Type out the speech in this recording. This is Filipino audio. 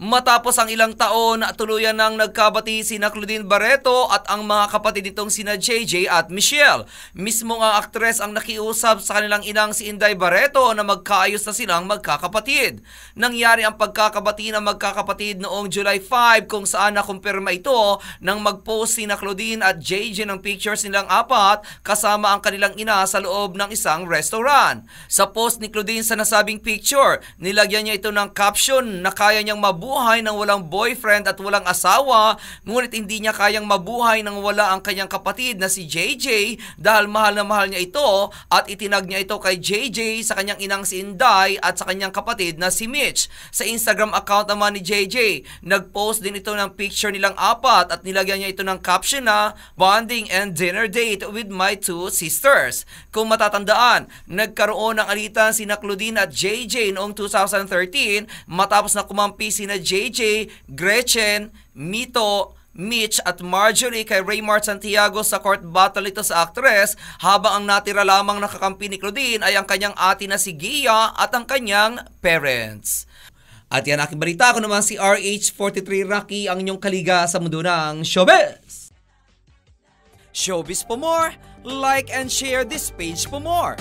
Matapos ang ilang taon, tuluyan nang nagkabati sina Claudine Barreto at ang mga kapatid nitong sina JJ at Michelle. Mismo ang aktres ang nakiusap sa kanilang inang si Inday Barreto na magkaayos na silang magkakapatid. Nangyari ang pagkakabati ng magkakapatid noong July 5 kung saan nakumpirma ito nang mag-post sina Claudine at JJ ng pictures nilang apat kasama ang kanilang ina sa loob ng isang restaurant. Sa post ni Claudine sa nasabing picture, nilagyan niya ito ng caption na kaya niyang mabuhay nang walang boyfriend at walang asawa, ngunit hindi niya kayang mabuhay nang wala ang kanyang kapatid na si JJ dahil mahal na mahal niya ito at itinag niya ito kay JJ sa kanyang inang si Inday at sa kanyang kapatid na si Mitch. Sa Instagram account naman ni JJ, nag-post din ito ng picture nilang apat at nilagyan niya ito ng caption na bonding and dinner date with my two sisters. Kung matatandaan, nagkaroon ng alitan sina Claudine at JJ noong 2013 matapos na kumampi sina JJ, Gretchen, Mito, Mitch at Marjorie kay Raymar Santiago sa court battle ito sa aktres, habang ang natira lamang nakakampi ni Claudine ay ang kanyang ate na si Gia at ang kanyang parents. At yan aking balita, ako naman si RH43 Rocky, ang inyong kaliga sa mundo ng showbiz. Showbiz for more, like and share this page for more.